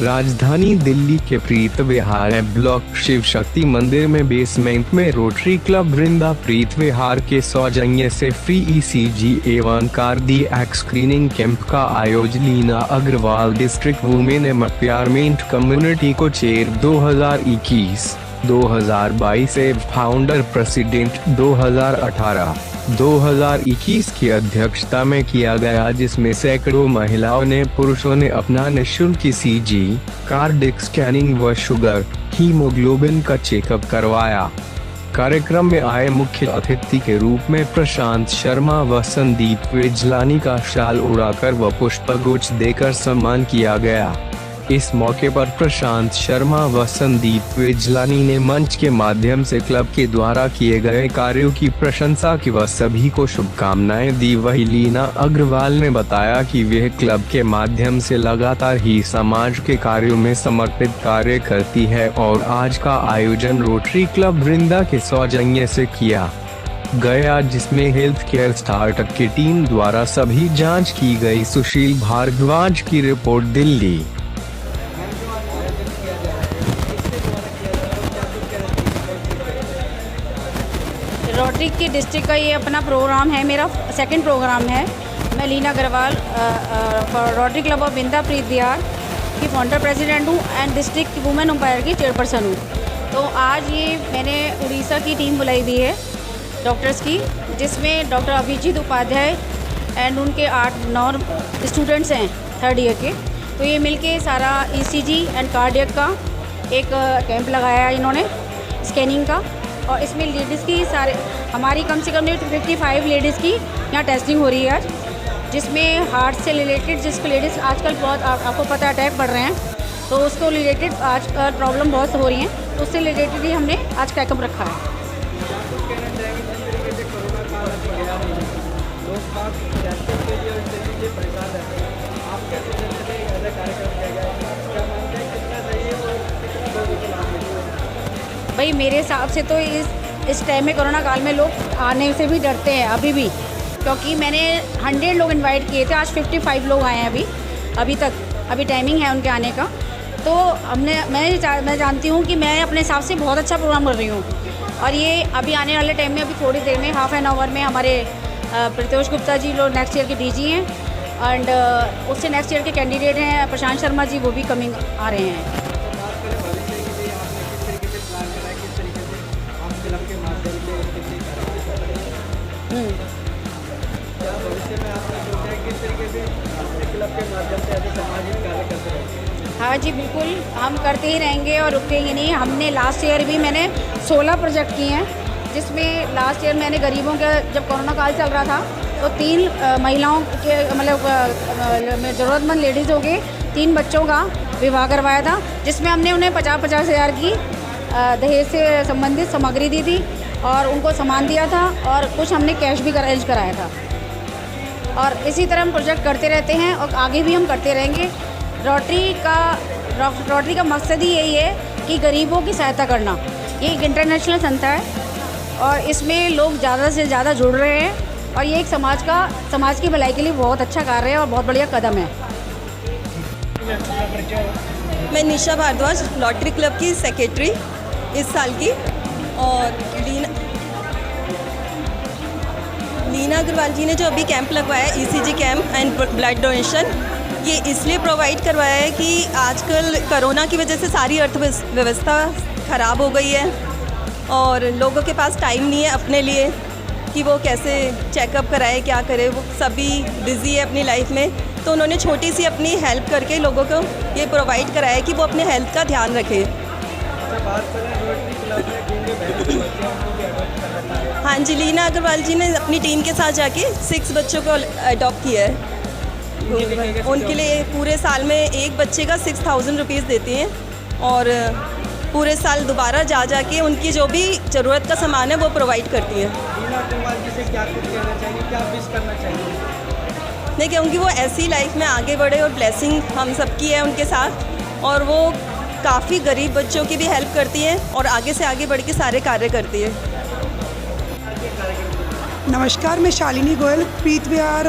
राजधानी दिल्ली के प्रीत विहार ब्लॉक शिव शक्ति मंदिर में बेसमेंट में रोटरी क्लब वृंदा प्रीत विहार के सौजन्य से फ्री ECG एवं कार्डियक स्क्रीनिंग कैंप का आयोजन Leena Agarwal district women empowerment community को चेयर 2021-2022 से फाउंडर प्रेसिडेंट 2018-2021 की अध्यक्षता में किया गया, जिसमें सैकड़ों महिलाओं ने पुरुषों ने अपना निःशुल्क ECG, कार्डियक स्कैनिंग व शुगर हीमोग्लोबिन का चेकअप करवाया। कार्यक्रम में आए मुख्य अतिथि के रूप में प्रशांत शर्मा व संदीप वेजलानी का शाल उड़ाकर व पुष्पगुच्छ देकर सम्मान किया गया। इस मौके पर प्रशांत शर्मा व संदीप वेजलानी ने मंच के माध्यम से क्लब के द्वारा किए गए कार्यों की प्रशंसा की व सभी को शुभकामनाएं दी। वही लीना अग्रवाल ने बताया कि वह क्लब के माध्यम से लगातार ही समाज के कार्यों में समर्पित कार्य करती है और आज का आयोजन रोटरी क्लब वृंदा के सौजन्य से किया गया, जिसमें हेल्थ केयर स्टार्टअप की टीम द्वारा सभी जाँच की गई। सुशील भारद्वाज की रिपोर्ट, दिल्ली। रोटरी की डिस्ट्रिक्ट का ये अपना प्रोग्राम है, मेरा सेकंड प्रोग्राम है। मैं Leena Agarwal rotary club of Vrinda Preet Vihar की फाउंडर प्रेसिडेंट हूँ एंड डिस्ट्रिक्ट वुमेन एम्पायर की चेयरपर्सन हूँ। तो आज ये मैंने उड़ीसा की टीम बुलाई हुई है डॉक्टर्स की, जिसमें डॉक्टर अभिजीत उपाध्याय एंड उनके 8-9 स्टूडेंट्स हैं 3rd ईयर के। तो ये मिलके सारा ECG एंड कार्डियक का एक कैंप लगाया है इन्होंने, स्कैनिंग का। और इसमें लेडीज़ की सारे हमारी कम से कम 55 लेडीज़ की यहाँ टेस्टिंग हो रही है आज, जिसमें हार्ट से रिलेटेड जिसको लेडीज़ आजकल बहुत आपको पता है अटैक बढ़ रहे हैं, तो उसको रिलेटेड आज प्रॉब्लम बहुत हो रही हैं, तो उससे रिलेटेड ही हमने आज चेकअप रखा है। भाई मेरे हिसाब से तो इस टाइम में कोरोना काल में लोग आने से भी डरते हैं अभी भी, क्योंकि मैंने 100 लोग इनवाइट किए थे, आज 55 लोग आए हैं अभी तक, अभी टाइमिंग है उनके आने का। तो मैं जानती हूँ कि मैं अपने हिसाब से बहुत अच्छा प्रोग्राम कर रही हूँ। और ये अभी आने वाले टाइम में, अभी थोड़ी देर में, हाफ एन आवर में हमारे प्रत्योष गुप्ता जी लोग नेक्स्ट ईयर के DG हैं एंड उससे नेक्स्ट ईयर के कैंडिडेट हैं प्रशांत शर्मा जी, वो भी कमिंग आ रहे हैं। हाँ जी बिल्कुल, हम करते ही रहेंगे और रुकेंगे नहीं। हमने लास्ट ईयर भी मैंने 16 प्रोजेक्ट किए हैं, जिसमें लास्ट ईयर मैंने गरीबों के, जब कोरोना काल चल रहा था, तो 3 महिलाओं के मतलब ज़रूरतमंद लेडीज़ों के 3 बच्चों का विवाह करवाया था, जिसमें हमने उन्हें 50-50 हज़ार की दहेज से संबंधित सामग्री दी थी और उनको सामान दिया था और कुछ हमने कैश भी अरेंज कराया था। और इसी तरह हम प्रोजेक्ट करते रहते हैं और आगे भी हम करते रहेंगे। रोटरी का मकसद ही यही है कि गरीबों की सहायता करना। ये एक इंटरनेशनल संस्था है और इसमें लोग ज़्यादा से ज़्यादा जुड़ रहे हैं और ये एक समाज की भलाई के लिए बहुत अच्छा कार्य है और बहुत बढ़िया कदम है। मैं निशा भारद्वाज, लॉटरी क्लब की सेक्रेटरी इस साल की, और लीना अग्रवाल जी ने जो अभी कैंप लगवाया है ECG camp and blood donation, ये इसलिए प्रोवाइड करवाया है कि आजकल कोरोना की वजह से सारी अर्थव्यवस्था ख़राब हो गई है और लोगों के पास टाइम नहीं है अपने लिए कि वो कैसे चेकअप कराए, क्या करे, वो सभी बिज़ी है अपनी लाइफ में। तो उन्होंने छोटी सी अपनी हेल्प करके लोगों को ये प्रोवाइड कराया कि वो अपने हेल्थ का ध्यान रखें। हाँ जी, लीना अग्रवाल जी ने अपनी टीम के साथ जाके 6 बच्चों को अडॉप्ट किया है। उनके लिए पूरे साल में एक बच्चे का 6000 रुपीज़ देती हैं और पूरे साल दोबारा जाके उनकी जो भी ज़रूरत का सामान है वो प्रोवाइड करती हैं। लीना अग्रवाल जी से क्या कुछ कहना चाहिए, क्या विश करना चाहिए? मैं कहूँगी वो ऐसी लाइफ में आगे बढ़े और ब्लेसिंग हम सबकी है उनके साथ, और वो काफ़ी गरीब बच्चों की भी हेल्प करती हैं और आगे से आगे बढ़ के सारे कार्य करती है। नमस्कार, मैं शालिनी गोयल प्रीत विहार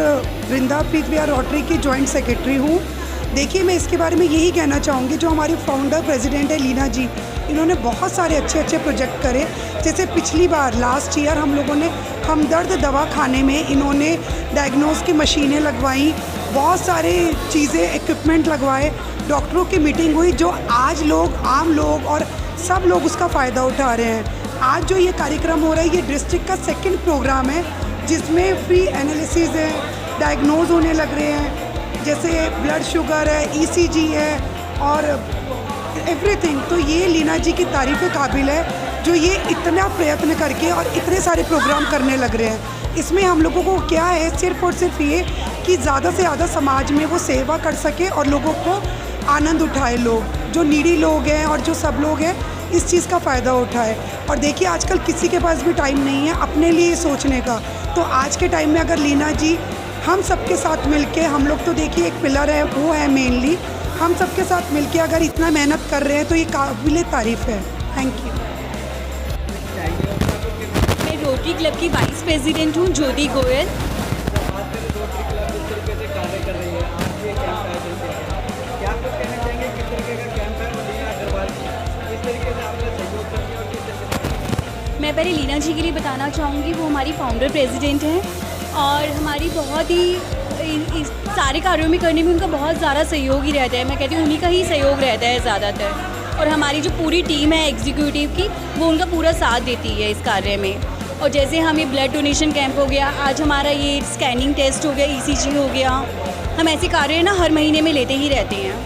वृंदा प्रीत विहार रोटरी की जॉइंट सेक्रेटरी हूँ। देखिए, मैं इसके बारे में यही कहना चाहूँगी, जो हमारी फाउंडर प्रेसिडेंट है लीना जी, इन्होंने बहुत सारे अच्छे अच्छे प्रोजेक्ट करे। जैसे पिछली बार लास्ट ईयर हम लोगों ने हमदर्द दवा खाने में इन्होंने डायग्नोस की मशीनें लगवाई, बहुत सारे चीज़ें इक्विपमेंट लगवाए, डॉक्टरों की मीटिंग हुई, जो आज लोग आम लोग और सब लोग उसका फ़ायदा उठा रहे हैं। आज जो ये कार्यक्रम हो रहा है, ये डिस्ट्रिक्ट का सेकंड प्रोग्राम है, जिसमें फ्री एनालिसिस है, डायग्नोज होने लग रहे हैं, जैसे ब्लड शुगर है, ईसीजी है और एवरीथिंग। तो ये लीना जी की तारीफ़ काबिल है, जो ये इतना प्रयत्न करके और इतने सारे प्रोग्राम करने लग रहे हैं। इसमें हम लोगों को क्या है, सिर्फ और सिर्फ ये कि ज़्यादा से ज़्यादा समाज में वो सेवा कर सके और लोगों को आनंद उठाए, लोग जो नीडी लोग हैं और जो सब लोग हैं इस चीज़ का फ़ायदा उठाए। और देखिए, आजकल किसी के पास भी टाइम नहीं है अपने लिए सोचने का, तो आज के टाइम में अगर लीना जी हम सबके साथ मिलके, हम लोग तो देखिए एक पिलर है, वो है मेनली, हम सबके साथ मिलके अगर इतना मेहनत कर रहे हैं तो ये काबिल तारीफ़ है। Thank you. मैं रोटरी क्लब की वाइस प्रेसिडेंट हूँ, ज्योति गोयल। मैं पहले लीना जी के लिए बताना चाहूँगी, वो हमारी फाउंडर प्रेसिडेंट हैं और हमारी बहुत ही इस सारे कार्यों में करने में उनका बहुत ज़्यादा सहयोग ही रहता है। मैं कहती हूँ उन्हीं का ही सहयोग रहता है ज़्यादातर, और हमारी जो पूरी टीम है एग्जीक्यूटिव की, वो उनका पूरा साथ देती है इस कार्य में। और जैसे हमें ब्लड डोनेशन कैंप हो गया, आज हमारा ये स्कैनिंग टेस्ट हो गया, ईसीजी हो गया, हम ऐसे कार्य ना हर महीने में लेते ही रहते हैं।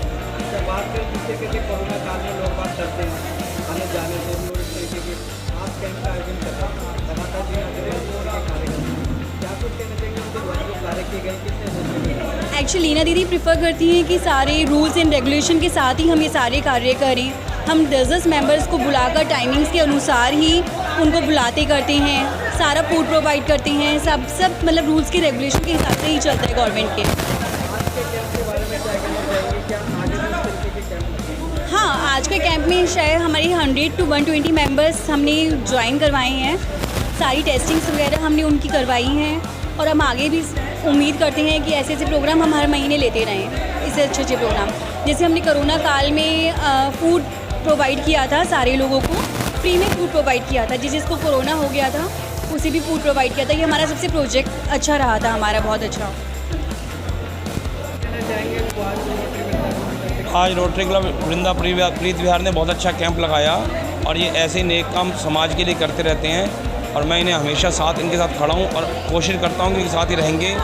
एक्चुअली लीना दीदी प्रेफर करती हैं कि सारे रूल्स एंड रेगुलेशन के साथ ही हम ये सारे कार्य करें। हम 10 मेंबर्स को बुलाकर टाइमिंग्स के अनुसार ही उनको बुलाते करते हैं, सारा फूड प्रोवाइड करते हैं, सब मतलब रूल्स के रेगुलेशन के हिसाब से ही चलता है गवर्नमेंट के। हाँ, आज के कैंप में शायद हमारी 100 to 120 मेंबर्स हमने ज्वाइन करवाए हैं। सारी टेस्टिंग्स वगैरह हमने उनकी करवाई हैं और हम आगे भी उम्मीद करते हैं कि ऐसे ऐसे प्रोग्राम हम हर महीने लेते रहें, इससे अच्छे प्रोग्राम। जैसे हमने कोरोना काल में फूड प्रोवाइड किया था, सारे लोगों को फ्री में फूड प्रोवाइड किया था, जिसको कोरोना हो गया था उसे भी फूड प्रोवाइड किया था। ये हमारा सबसे प्रोजेक्ट अच्छा रहा था, हमारा बहुत अच्छा। आज रोटरी क्लब वृंदा प्रीत विहार ने बहुत अच्छा कैंप लगाया और ये ऐसे ही नेक काम समाज के लिए करते रहते हैं और मैं इन्हें हमेशा इनके साथ खड़ा हूँ और कोशिश करता हूँ कि साथ ही रहेंगे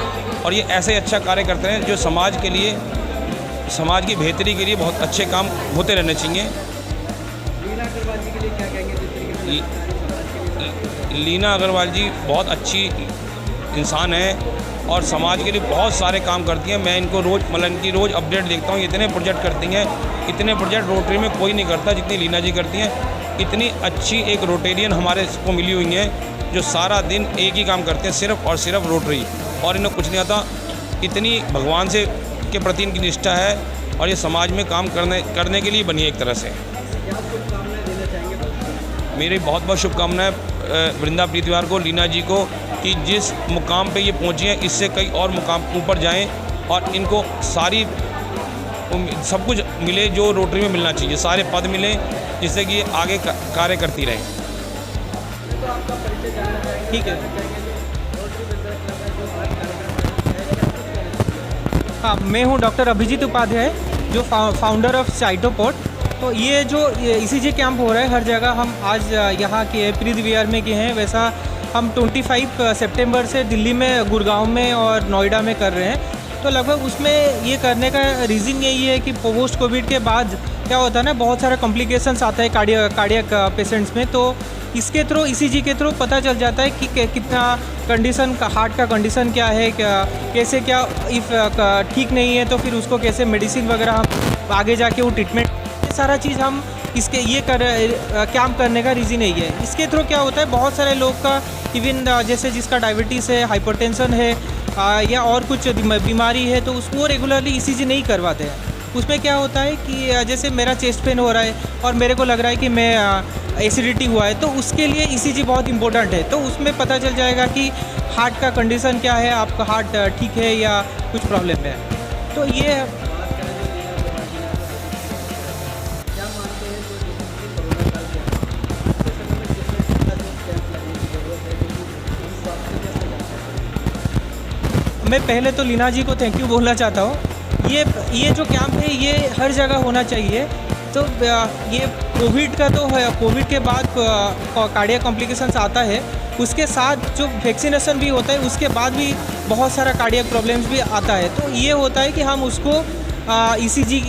और ये ऐसे अच्छा कार्य करते हैं जो समाज के लिए, समाज की बेहतरी के लिए बहुत अच्छे काम होते रहने चाहिए। लीना अग्रवाल जी बहुत अच्छी इंसान है और समाज के लिए बहुत सारे काम करती हैं। मैं इनको इनकी रोज़ अपडेट देखता हूँ। इतने प्रोजेक्ट करती हैं, इतने प्रोजेक्ट रोटरी में कोई नहीं करता जितनी लीना जी करती हैं। इतनी अच्छी एक रोटेरियन हमारे को मिली हुई हैं जो सारा दिन एक ही काम करते हैं, सिर्फ और सिर्फ रोटरी, और इन्हें कुछ नहीं आता। इतनी भगवान से के प्रति इनकी निष्ठा है और ये समाज में काम करने के लिए बनी है एक तरह से। मेरी बहुत बहुत शुभकामनाएं वृंदा प्रीत विहार को, लीना जी को, कि जिस मुकाम पे ये पहुंची हैं इससे कई और मुकाम ऊपर जाएं और इनको सारी सब कुछ मिले जो रोटरी में मिलना चाहिए, सारे पद मिले जिससे कि आगे कार्य करती रहें। ठीक है। हाँ, मैं हूँ डॉक्टर अभिजीत उपाध्याय, जो फाउंडर ऑफ साइटोपोर्ट। तो ये जो ईसीजी कैंप हो रहा है हर जगह, हम आज यहाँ के प्रीत विहार में किए हैं, वैसा हम 25 सितंबर से दिल्ली में, गुड़गांव में और नोएडा में कर रहे हैं। तो लगभग उसमें ये करने का रीज़न यही है कि पोस्ट कोविड के बाद क्या होता है ना, बहुत सारा कॉम्प्लिकेशंस आता है कार्डियक पेशेंट्स में। तो इसके थ्रू, ईसीजी के थ्रू पता चल जाता है कि कितना कंडीशन का, हार्ट का कंडीशन क्या है, कैसे क्या, इफ़ ठीक नहीं है तो फिर उसको कैसे मेडिसिन वगैरह हम आगे जाके वो ट्रीटमेंट, ये सारा चीज़ हम इसके ये कैंप करने का रीज़न यही है। इसके थ्रू क्या होता है, बहुत सारे लोग का, इवन जैसे जिसका डायबिटीज़ है, हाइपरटेंशन है या और कुछ बीमारी है, तो उसको रेगुलरली ईसीजी नहीं करवाते हैं। उसमें क्या होता है कि जैसे मेरा चेस्ट पेन हो रहा है और मेरे को लग रहा है कि मैं एसिडिटी हुआ है, तो उसके लिए ईसीजी बहुत इंपॉर्टेंट है। तो उसमें पता चल जाएगा कि हार्ट का कंडीशन क्या है, आपका हार्ट ठीक है या कुछ प्रॉब्लम है। तो ये मैं पहले तो लीना जी को थैंक यू बोलना चाहता हूँ। ये जो कैंप है ये हर जगह होना चाहिए। तो ये कोविड का तो है, कोविड के बाद कार्डियक कॉम्प्लिकेशंस आता है, उसके साथ जो वैक्सीनेशन भी होता है उसके बाद भी बहुत सारा कार्डियक प्रॉब्लम्स भी आता है। तो ये होता है कि हम उसको ईसीजी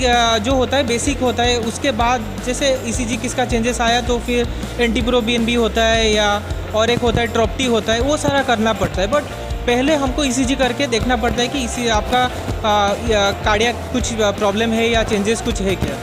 जो होता है बेसिक होता है, उसके बाद जैसे ईसीजी किसका चेंजेस आया तो फिर एंटीप्रोबीएनबी होता है या और एक होता है ट्रोप्टी होता है, वो सारा करना पड़ता है। बट पहले हमको ईसीजी करके देखना पड़ता है कि इसी आपका कार्डियक कुछ प्रॉब्लम है या चेंजेस कुछ है क्या।